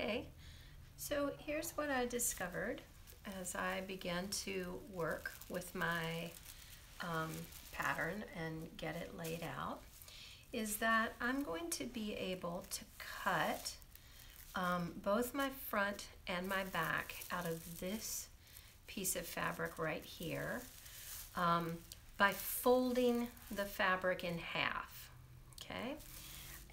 Okay, so here's what I discovered as I began to work with my pattern and get it laid out, is that I'm going to be able to cut both my front and my back out of this piece of fabric right here by folding the fabric in half, okay?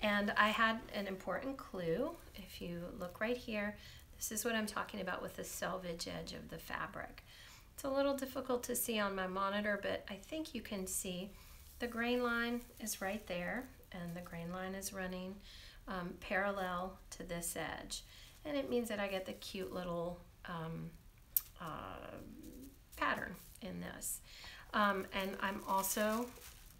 And I had an important clue. If you look right here, this is what I'm talking about with the selvage edge of the fabric. It's a little difficult to see on my monitor, but I think you can see the grain line is right there, and the grain line is running parallel to this edge. And it means that I get the cute little pattern in this. And I'm also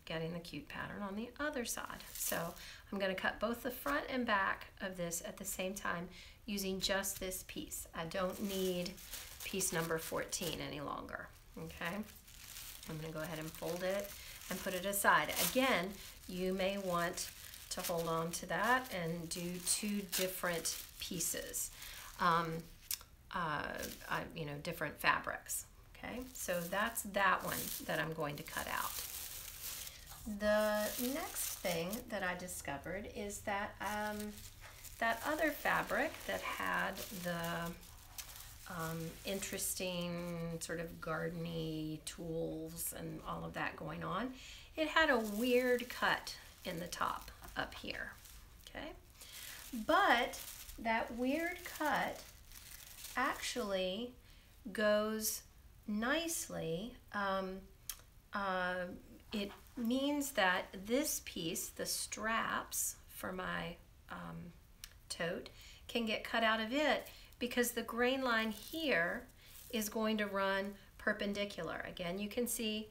getting the cute pattern on the other side. So I'm going to cut both the front and back of this at the same time using just this piece. I don't need piece number 14 any longer, okay? I'm going to go ahead and fold it and put it aside. Again, you may want to hold on to that and do two different pieces, you know, different fabrics, okay? So that's that one that I'm going to cut out. The next thing that I discovered is that that other fabric that had the interesting sort of garden-y tools and all of that going on, it had a weird cut in the top up here, okay? But that weird cut actually goes nicely. It means that this piece, the straps for my tote, can get cut out of it because the grain line here is going to run perpendicular. Again, you can see,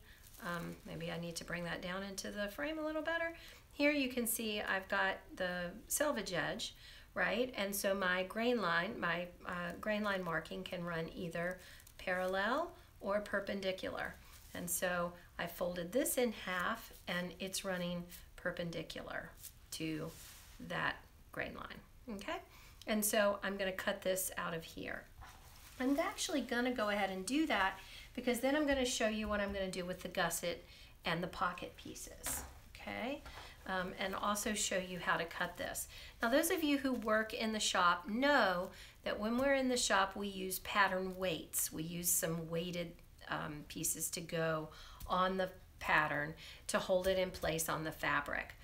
maybe I need to bring that down into the frame a little better. Here you can see I've got the selvage edge, right? And so my grain line marking can run either parallel or perpendicular. And so I folded this in half and it's running perpendicular to that grain line, okay? And so I'm gonna cut this out of here. I'm actually gonna go ahead and do that because then I'm gonna show you what I'm gonna do with the gusset and the pocket pieces, okay? And also show you how to cut this. Now, those of you who work in the shop know that when we're in the shop, we use pattern weights. We use some weighted pieces to go on the pattern to hold it in place on the fabric.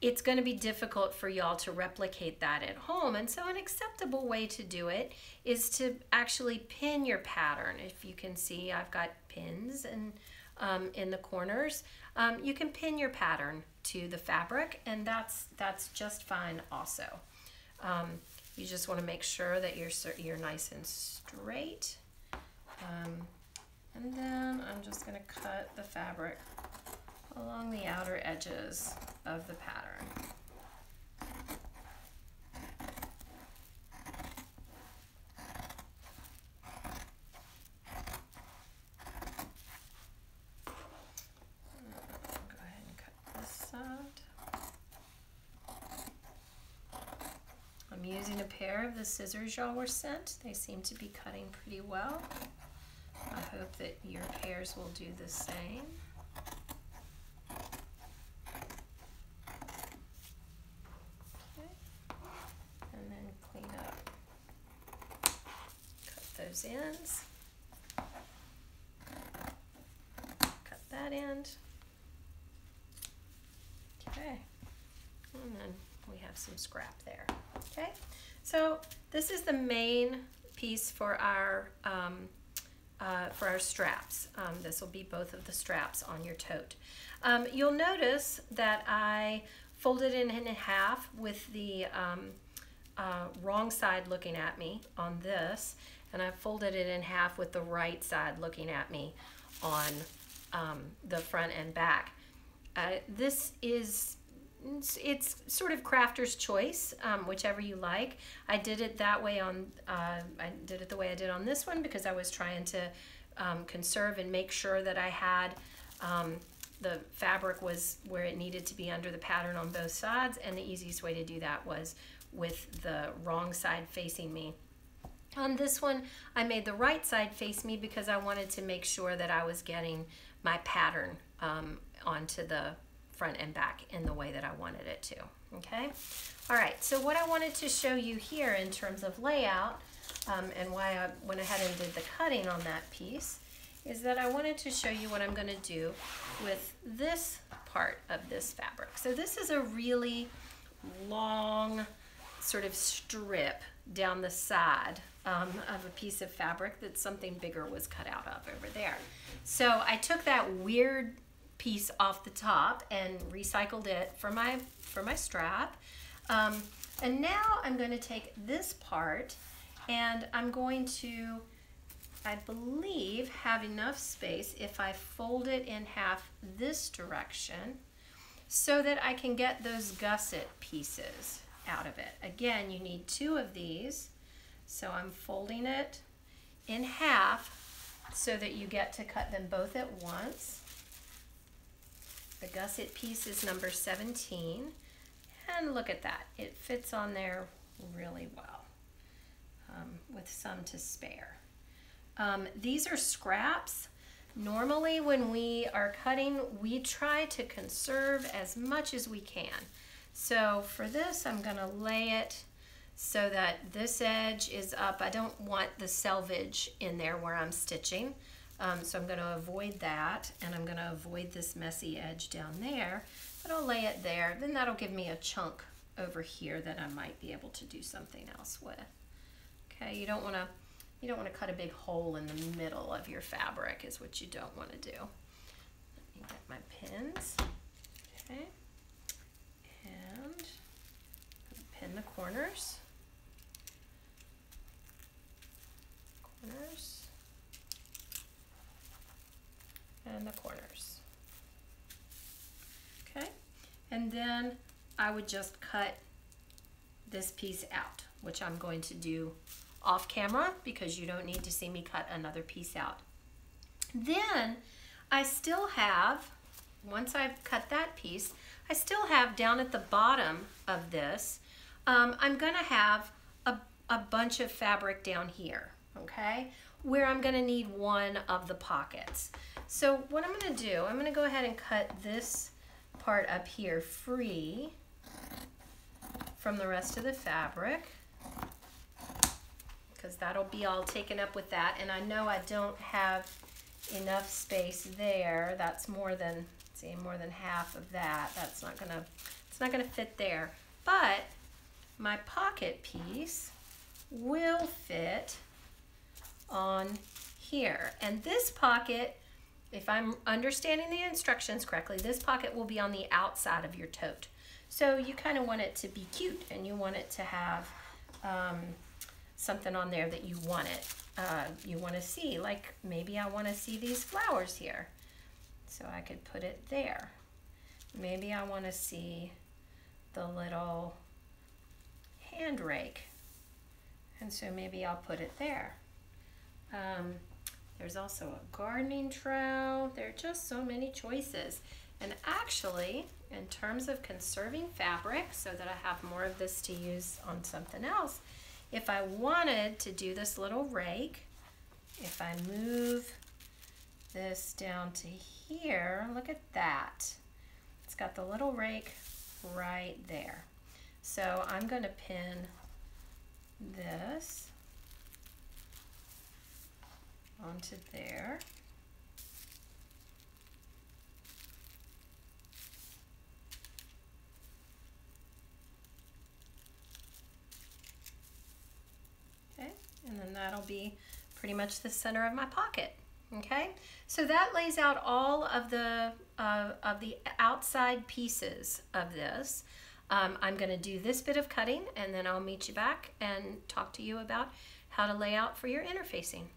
It's going to be difficult for y'all to replicate that at home, and so an acceptable way to do it is to actually pin your pattern. If you can see, I've got pins and in the corners. You can pin your pattern to the fabric, and that's just fine also. You just want to make sure that you're nice and straight. And then I'm just going to cut the fabric along the outer edges of the pattern. Go ahead and cut this side. I'm using a pair of the scissors y'all were sent. They seem to be cutting pretty well. I hope that your pairs will do the same. Okay. And then clean up. Cut those ends. Cut that end. Okay. And then we have some scrap there. Okay. So this is the main piece for our straps. This will be both of the straps on your tote. You'll notice that I folded it in half with the wrong side looking at me on this, and I folded it in half with the right side looking at me on the front and back. This is it's sort of crafter's choice, whichever you like. I did it that way on, I did it the way I did on this one because I was trying to conserve and make sure that I had the fabric was where it needed to be under the pattern on both sides, and the easiest way to do that was with the wrong side facing me. On this one, I made the right side face me because I wanted to make sure that I was getting my pattern onto the front and back in the way that I wanted it to, okay? All right, so what I wanted to show you here in terms of layout and why I went ahead and did the cutting on that piece is that I wanted to show you what I'm gonna do with this part of this fabric. So this is a really long sort of strip down the side of a piece of fabric that something bigger was cut out of over there. So I took that weird piece off the top and recycled it for my strap. And now I'm going to take this part and I'm going to, I believe, have enough space if I fold it in half this direction so that I can get those gusset pieces out of it. Again, you need 2 of these, so I'm folding it in half so that you get to cut them both at once. The gusset piece is number 17, and look at that. It fits on there really well with some to spare. These are scraps. Normally when we are cutting, we try to conserve as much as we can. So for this, I'm gonna lay it so that this edge is up. I don't want the selvage in there where I'm stitching. So I'm gonna avoid that, and I'm gonna avoid this messy edge down there, but I'll lay it there. Then that'll give me a chunk over here that I might be able to do something else with. Okay, you don't wanna cut a big hole in the middle of your fabric is what you don't wanna do. Let me get my pins, okay, and pin the corners. And the corners. Okay, and then I would just cut this piece out, which I'm going to do off camera because you don't need to see me cut another piece out. Then I still have, once I've cut that piece, I still have down at the bottom of this, I'm gonna have a bunch of fabric down here, okay, where I'm gonna need one of the pockets. So what I'm gonna do, I'm gonna go ahead and cut this part up here free from the rest of the fabric because that'll be all taken up with that. And I know I don't have enough space there. That's more than, see, more than half of that. That's not gonna, it's not gonna fit there. But my pocket piece will fit on here. And this pocket, if I'm understanding the instructions correctly, this pocket will be on the outside of your tote. So you kind of want it to be cute and you want it to have something on there that you want to see. Like maybe I want to see these flowers here. So I could put it there. Maybe I want to see the little hand rake. And so maybe I'll put it there. There's also a gardening trowel. There are just so many choices. And actually, in terms of conserving fabric so that I have more of this to use on something else, if I wanted to do this little rake, if I move this down to here, look at that. It's got the little rake right there. So I'm going to pin this onto there. Okay, and then that'll be pretty much the center of my pocket. Okay, so that lays out all of the outside pieces of this. I'm going to do this bit of cutting and then I'll meet you back and talk to you about how to lay out for your interfacing.